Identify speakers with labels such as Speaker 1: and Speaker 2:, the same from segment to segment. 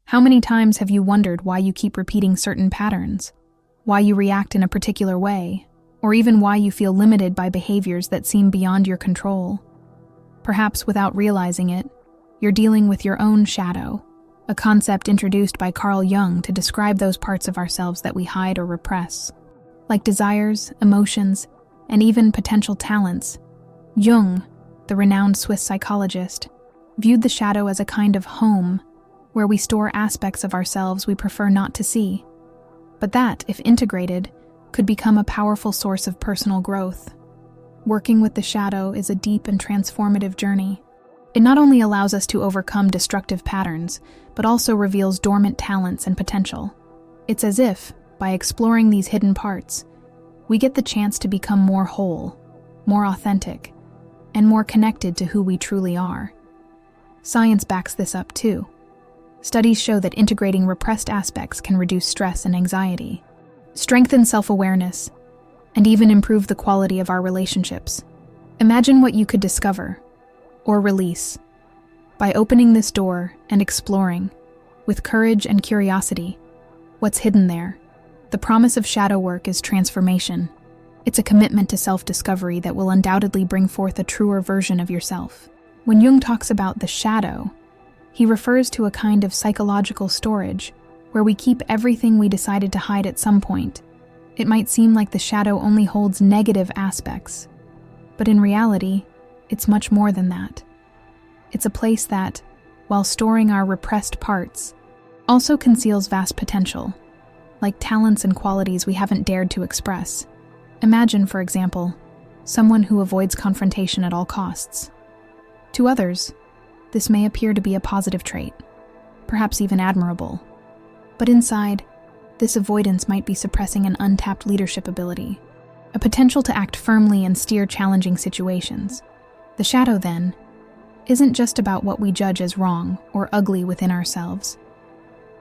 Speaker 1: How many times have you wondered why you keep repeating certain patterns, why you react in a particular way, or even why you feel limited by behaviors that seem beyond your control? Perhaps without realizing it, you're dealing with your own shadow, a concept introduced by Carl Jung to describe those parts of ourselves that we hide or repress. Like desires, emotions, and even potential talents, Jung, the renowned Swiss psychologist, viewed the shadow as a kind of home where we store aspects of ourselves we prefer not to see, but that, if integrated, could become a powerful source of personal growth. Working with the shadow is a deep and transformative journey. It not only allows us to overcome destructive patterns, but also reveals dormant talents and potential. It's as if, by exploring these hidden parts, we get the chance to become more whole, more authentic, and more connected to who we truly are. Science backs this up too. Studies show that integrating repressed aspects can reduce stress and anxiety, strengthen self-awareness, and even improve the quality of our relationships. Imagine what you could discover, or release, by opening this door and exploring, with courage and curiosity, what's hidden there. The promise of shadow work is transformation. It's a commitment to self-discovery that will undoubtedly bring forth a truer version of yourself. When Jung talks about the shadow, he refers to a kind of psychological storage where we keep everything we decided to hide at some point. It might seem like the shadow only holds negative aspects, but in reality, it's much more than that. It's a place that, while storing our repressed parts, also conceals vast potential, like talents and qualities we haven't dared to express. Imagine, for example, someone who avoids confrontation at all costs. To others, this may appear to be a positive trait, perhaps even admirable. But inside, this avoidance might be suppressing an untapped leadership ability, a potential to act firmly and steer challenging situations. The shadow, then, isn't just about what we judge as wrong or ugly within ourselves.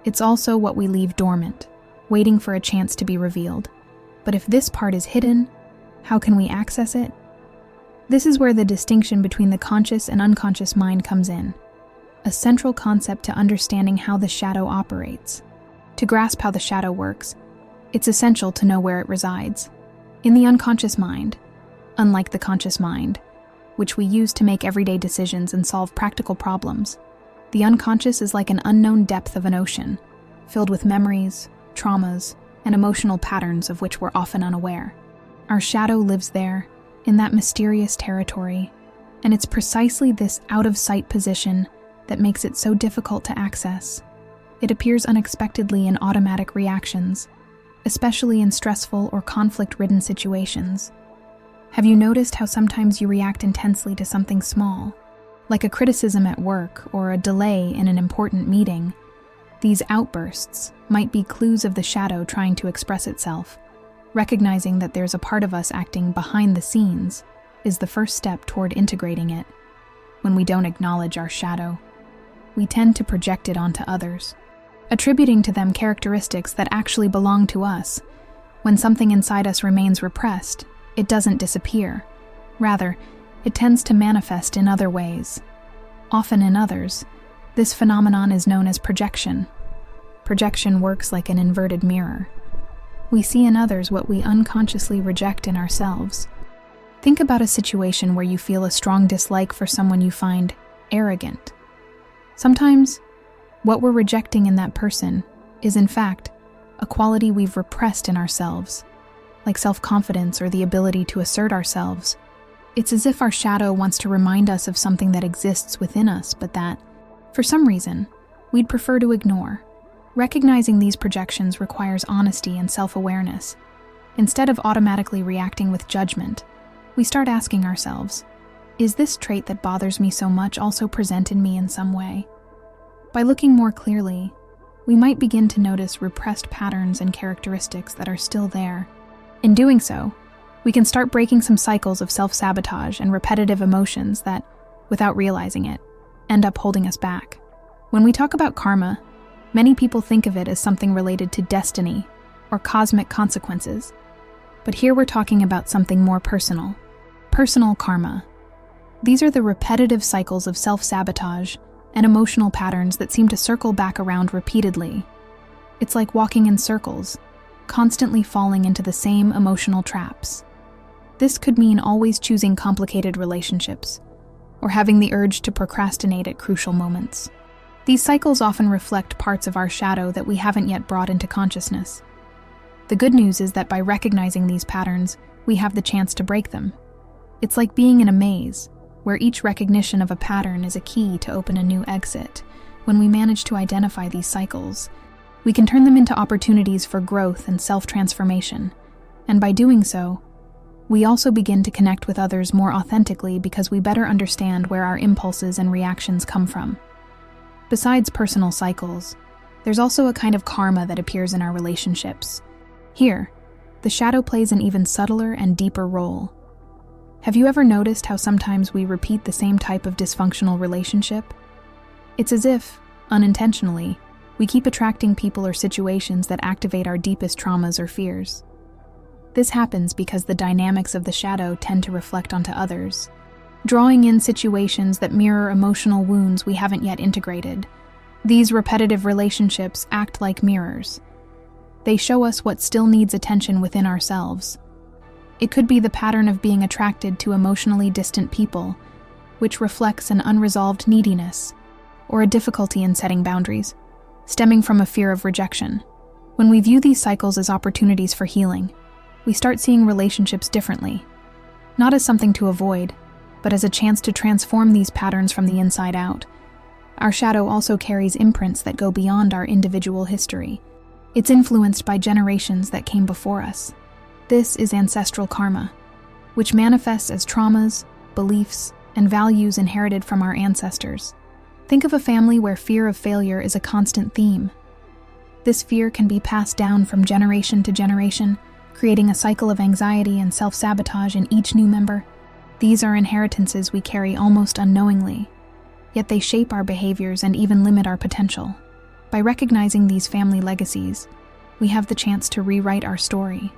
Speaker 1: It's also what we leave dormant, waiting for a chance to be revealed. But if this part is hidden, how can we access it? This is where the distinction between the conscious and unconscious mind comes in, a central concept to understanding how the shadow operates. To grasp how the shadow works, it's essential to know where it resides. In the unconscious mind, unlike the conscious mind, which we use to make everyday decisions and solve practical problems, the unconscious is like an unknown depth of an ocean, filled with memories, traumas, and emotional patterns of which we're often unaware. Our shadow lives there, in that mysterious territory, and it's precisely this out-of-sight position that makes it so difficult to access. It appears unexpectedly in automatic reactions, especially in stressful or conflict-ridden situations. Have you noticed how sometimes you react intensely to something small, like a criticism at work or a delay in an important meeting? These outbursts might be clues of the shadow trying to express itself. Recognizing that there's a part of us acting behind the scenes is the first step toward integrating it. When we don't acknowledge our shadow, we tend to project it onto others, attributing to them characteristics that actually belong to us. When something inside us remains repressed, it doesn't disappear. Rather, it tends to manifest in other ways. Often in others, this phenomenon is known as projection. Projection works like an inverted mirror. We see in others what we unconsciously reject in ourselves. Think about a situation where you feel a strong dislike for someone you find arrogant. Sometimes, what we're rejecting in that person is, in fact, a quality we've repressed in ourselves, like self-confidence or the ability to assert ourselves. It's as if our shadow wants to remind us of something that exists within us, but that, for some reason, we'd prefer to ignore. Recognizing these projections requires honesty and self-awareness. Instead of automatically reacting with judgment, we start asking ourselves, is this trait that bothers me so much also present in me in some way? By looking more clearly, we might begin to notice repressed patterns and characteristics that are still there. In doing so, we can start breaking some cycles of self-sabotage and repetitive emotions that, without realizing it, end up holding us back. When we talk about karma, many people think of it as something related to destiny or cosmic consequences. But here we're talking about something more personal. Personal karma. These are the repetitive cycles of self-sabotage and emotional patterns that seem to circle back around repeatedly. It's like walking in circles, constantly falling into the same emotional traps. This could mean always choosing complicated relationships, or having the urge to procrastinate at crucial moments. These cycles often reflect parts of our shadow that we haven't yet brought into consciousness. The good news is that by recognizing these patterns, we have the chance to break them. It's like being in a maze, where each recognition of a pattern is a key to open a new exit. When we manage to identify these cycles, we can turn them into opportunities for growth and self-transformation. And by doing so, we also begin to connect with others more authentically because we better understand where our impulses and reactions come from. Besides personal cycles, there's also a kind of karma that appears in our relationships. Here, the shadow plays an even subtler and deeper role. Have you ever noticed how sometimes we repeat the same type of dysfunctional relationship? It's as if, unintentionally, we keep attracting people or situations that activate our deepest traumas or fears. This happens because the dynamics of the shadow tend to reflect onto others, drawing in situations that mirror emotional wounds we haven't yet integrated. These repetitive relationships act like mirrors. They show us what still needs attention within ourselves. It could be the pattern of being attracted to emotionally distant people, which reflects an unresolved neediness, or a difficulty in setting boundaries, stemming from a fear of rejection. When we view these cycles as opportunities for healing, we start seeing relationships differently, not as something to avoid, but as a chance to transform these patterns from the inside out. Our shadow also carries imprints that go beyond our individual history. It's influenced by generations that came before us. This is ancestral karma, which manifests as traumas, beliefs, and values inherited from our ancestors. Think of a family where fear of failure is a constant theme. This fear can be passed down from generation to generation, creating a cycle of anxiety and self-sabotage in each new member. These are inheritances we carry almost unknowingly, yet they shape our behaviors and even limit our potential. By recognizing these family legacies, we have the chance to rewrite our story.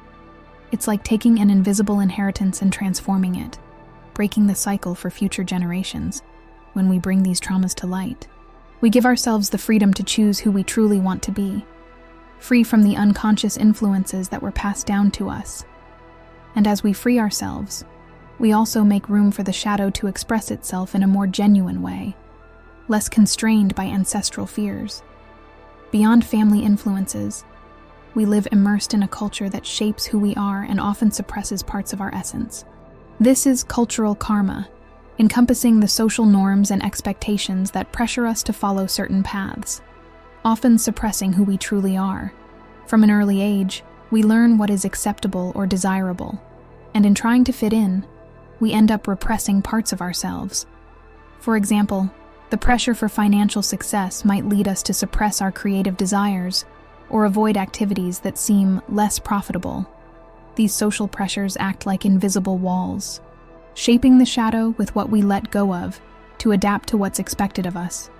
Speaker 1: It's like taking an invisible inheritance and transforming it, breaking the cycle for future generations. When we bring these traumas to light, we give ourselves the freedom to choose who we truly want to be, free from the unconscious influences that were passed down to us. And as we free ourselves, we also make room for the shadow to express itself in a more genuine way, less constrained by ancestral fears. Beyond family influences, we live immersed in a culture that shapes who we are and often suppresses parts of our essence. This is cultural karma, encompassing the social norms and expectations that pressure us to follow certain paths, often suppressing who we truly are. From an early age, we learn what is acceptable or desirable, and in trying to fit in, we end up repressing parts of ourselves. For example, the pressure for financial success might lead us to suppress our creative desires or avoid activities that seem less profitable. These social pressures act like invisible walls, shaping the shadow with what we let go of to adapt to what's expected of us.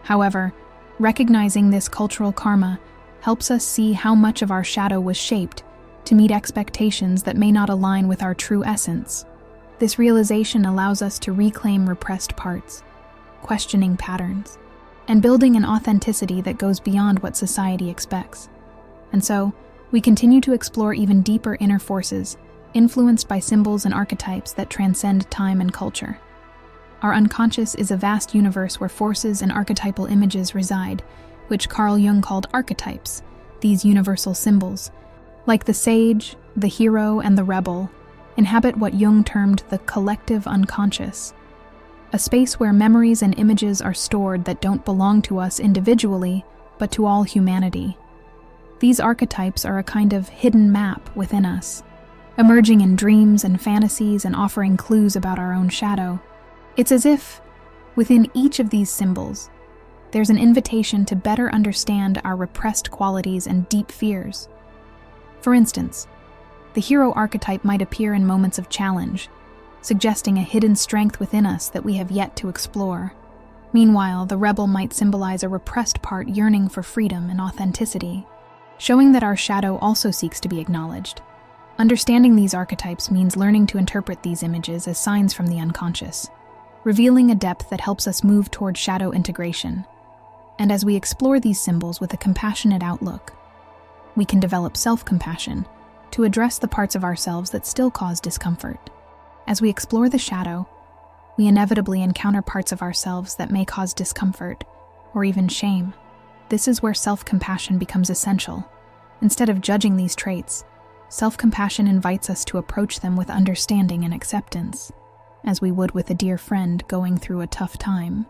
Speaker 1: However, recognizing this cultural karma helps us see how much of our shadow was shaped to meet expectations that may not align with our true essence. This realization allows us to reclaim repressed parts, questioning patterns, and building an authenticity that goes beyond what society expects. And so, we continue to explore even deeper inner forces, influenced by symbols and archetypes that transcend time and culture. Our unconscious is a vast universe where forces and archetypal images reside, which Carl Jung called archetypes, these universal symbols. Like the sage, the hero, and the rebel, inhabit what Jung termed the collective unconscious, a space where memories and images are stored that don't belong to us individually, but to all humanity. These archetypes are a kind of hidden map within us, emerging in dreams and fantasies and offering clues about our own shadow. It's as if, within each of these symbols, there's an invitation to better understand our repressed qualities and deep fears. For instance, the hero archetype might appear in moments of challenge, suggesting a hidden strength within us that we have yet to explore. Meanwhile, the rebel might symbolize a repressed part yearning for freedom and authenticity, showing that our shadow also seeks to be acknowledged. Understanding these archetypes means learning to interpret these images as signs from the unconscious, revealing a depth that helps us move toward shadow integration. And as we explore these symbols with a compassionate outlook, we can develop self-compassion to address the parts of ourselves that still cause discomfort. As we explore the shadow, we inevitably encounter parts of ourselves that may cause discomfort or even shame. This is where self-compassion becomes essential. Instead of judging these traits, self-compassion invites us to approach them with understanding and acceptance, as we would with a dear friend going through a tough time.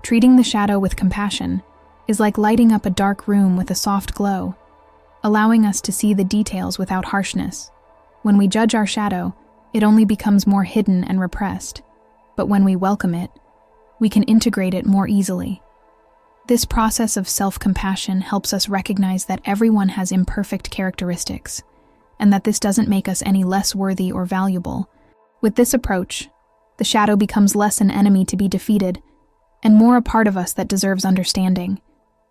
Speaker 1: Treating the shadow with compassion is like lighting up a dark room with a soft glow, allowing us to see the details without harshness. When we judge our shadow, it only becomes more hidden and repressed, but when we welcome it, we can integrate it more easily. This process of self-compassion helps us recognize that everyone has imperfect characteristics, and that this doesn't make us any less worthy or valuable. With this approach, the shadow becomes less an enemy to be defeated, and more a part of us that deserves understanding.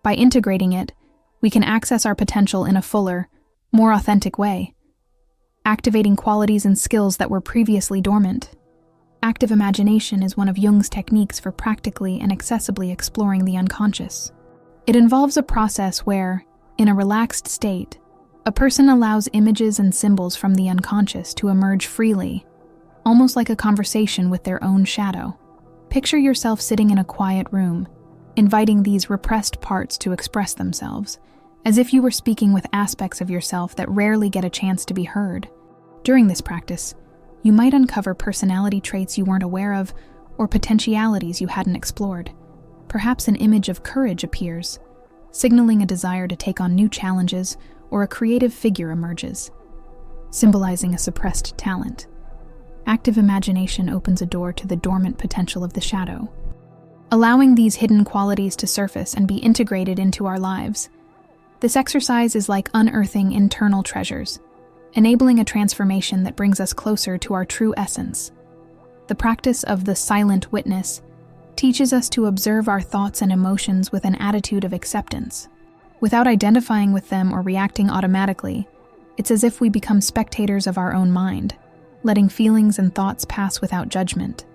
Speaker 1: By integrating it, we can access our potential in a fuller, more authentic way, activating qualities and skills that were previously dormant. Active imagination is one of Jung's techniques for practically and accessibly exploring the unconscious. It involves a process where, in a relaxed state, a person allows images and symbols from the unconscious to emerge freely, almost like a conversation with their own shadow. Picture yourself sitting in a quiet room, inviting these repressed parts to express themselves, as if you were speaking with aspects of yourself that rarely get a chance to be heard. During this practice, you might uncover personality traits you weren't aware of or potentialities you hadn't explored. Perhaps an image of courage appears, signaling a desire to take on new challenges, or a creative figure emerges, symbolizing a suppressed talent. Active imagination opens a door to the dormant potential of the shadow, allowing these hidden qualities to surface and be integrated into our lives. This exercise is like unearthing internal treasures, enabling a transformation that brings us closer to our true essence. The practice of the silent witness teaches us to observe our thoughts and emotions with an attitude of acceptance. Without identifying with them or reacting automatically, it's as if we become spectators of our own mind, letting feelings and thoughts pass without judgment.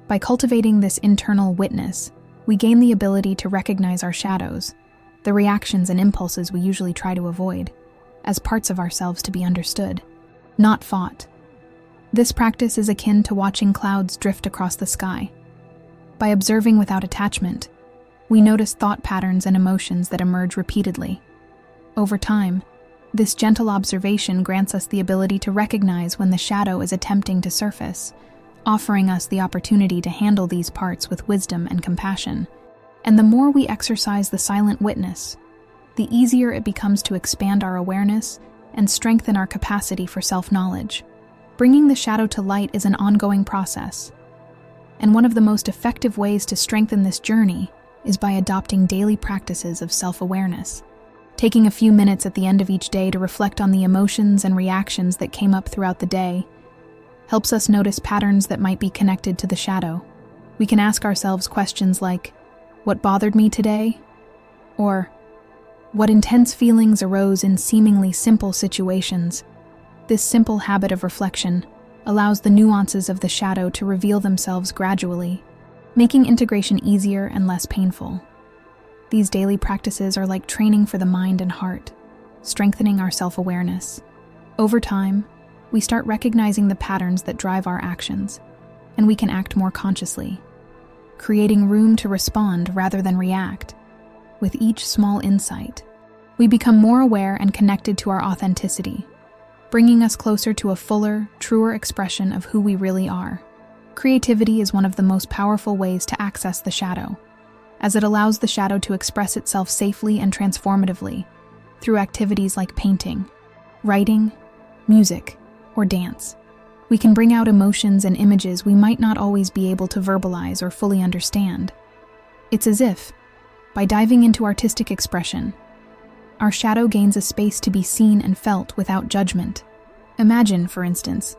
Speaker 1: By cultivating this internal witness, we gain the ability to recognize our shadows, the reactions and impulses we usually try to avoid, as parts of ourselves to be understood, not fought. This practice is akin to watching clouds drift across the sky. By observing without attachment, we notice thought patterns and emotions that emerge repeatedly. Over time, this gentle observation grants us the ability to recognize when the shadow is attempting to surface, offering us the opportunity to handle these parts with wisdom and compassion. And the more we exercise the silent witness, the easier it becomes to expand our awareness and strengthen our capacity for self-knowledge. Bringing the shadow to light is an ongoing process, and one of the most effective ways to strengthen this journey is by adopting daily practices of self-awareness. Taking a few minutes at the end of each day to reflect on the emotions and reactions that came up throughout the day helps us notice patterns that might be connected to the shadow. We can ask ourselves questions like, "What bothered me today?" Or, "What intense feelings arose in seemingly simple situations?" This simple habit of reflection allows the nuances of the shadow to reveal themselves gradually, making integration easier and less painful. These daily practices are like training for the mind and heart, strengthening our self-awareness. Over time, we start recognizing the patterns that drive our actions, and we can act more consciously, creating room to respond rather than react. With each small insight, we become more aware and connected to our authenticity, bringing us closer to a fuller, truer expression of who we really are. Creativity is one of the most powerful ways to access the shadow, as it allows the shadow to express itself safely and transformatively through activities like painting, writing, music, or dance. We can bring out emotions and images we might not always be able to verbalize or fully understand. It's as if, by diving into artistic expression, our shadow gains a space to be seen and felt without judgment. Imagine, for instance,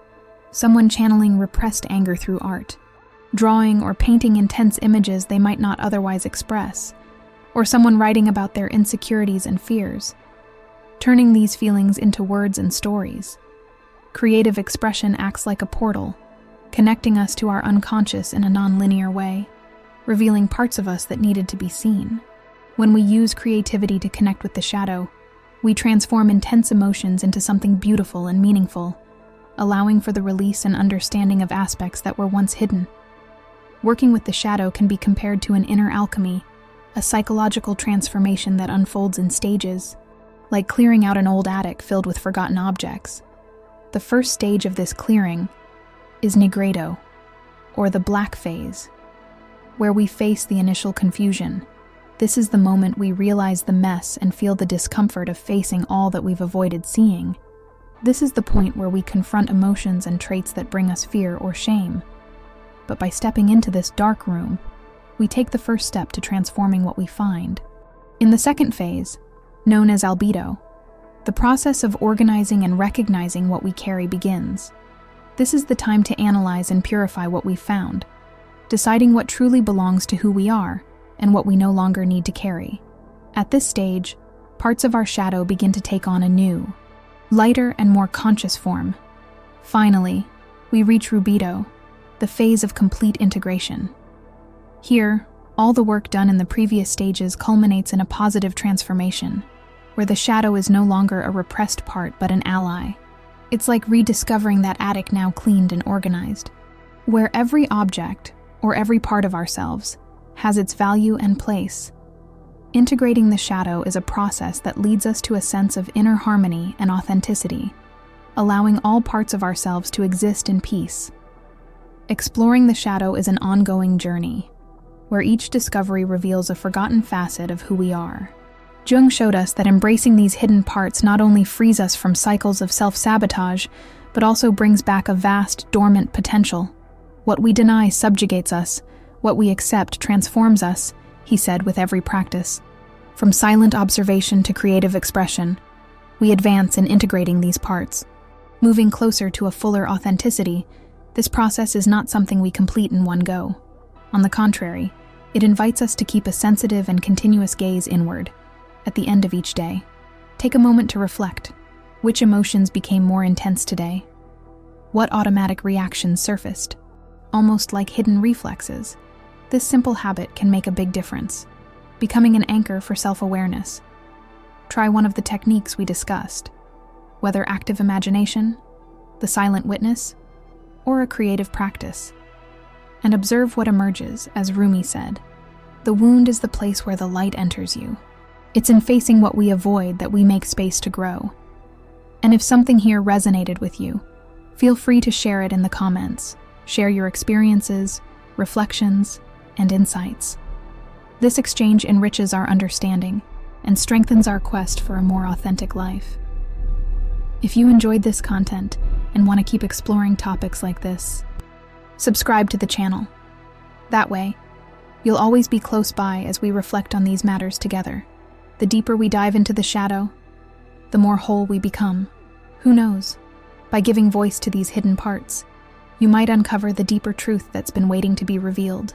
Speaker 1: someone channeling repressed anger through art, drawing or painting intense images they might not otherwise express, or someone writing about their insecurities and fears, turning these feelings into words and stories. Creative expression acts like a portal, connecting us to our unconscious in a non-linear way, revealing parts of us that needed to be seen. When we use creativity to connect with the shadow, we transform intense emotions into something beautiful and meaningful, allowing for the release and understanding of aspects that were once hidden. Working with the shadow can be compared to an inner alchemy, a psychological transformation that unfolds in stages, like clearing out an old attic filled with forgotten objects. The first stage of this clearing is nigredo, or the black phase, where we face the initial confusion. This is the moment we realize the mess and feel the discomfort of facing all that we've avoided seeing. This is the point where we confront emotions and traits that bring us fear or shame. But by stepping into this dark room, we take the first step to transforming what we find. In the second phase, known as albedo, the process of organizing and recognizing what we carry begins. This is the time to analyze and purify what we've found, deciding what truly belongs to who we are and what we no longer need to carry. At this stage, parts of our shadow begin to take on a new, lighter and more conscious form. Finally, we reach rubedo, the phase of complete integration. Here, all the work done in the previous stages culminates in a positive transformation, where the shadow is no longer a repressed part but an ally. It's like rediscovering that attic now cleaned and organized, where every object, or every part of ourselves, has its value and place. Integrating the shadow is a process that leads us to a sense of inner harmony and authenticity, allowing all parts of ourselves to exist in peace. Exploring the shadow is an ongoing journey, where each discovery reveals a forgotten facet of who we are. Jung showed us that embracing these hidden parts not only frees us from cycles of self-sabotage, but also brings back a vast, dormant potential. What we deny subjugates us, what we accept transforms us, he said with every practice. From silent observation to creative expression, we advance in integrating these parts. Moving closer to a fuller authenticity, this process is not something we complete in one go. On the contrary, it invites us to keep a sensitive and continuous gaze inward. At the end of each day, take a moment to reflect. Which emotions became more intense today? What automatic reactions surfaced? Almost like hidden reflexes. This simple habit can make a big difference, becoming an anchor for self-awareness. Try one of the techniques we discussed, whether active imagination, the silent witness, or a creative practice, and observe what emerges. As Rumi said, "The wound is the place where the light enters you." It's in facing what we avoid that we make space to grow. And if something here resonated with you, feel free to share it in the comments. Share your experiences, reflections, and insights. This exchange enriches our understanding and strengthens our quest for a more authentic life. If you enjoyed this content and want to keep exploring topics like this, subscribe to the channel. That way, you'll always be close by as we reflect on these matters together. The deeper we dive into the shadow, the more whole we become. Who knows? By giving voice to these hidden parts, you might uncover the deeper truth that's been waiting to be revealed.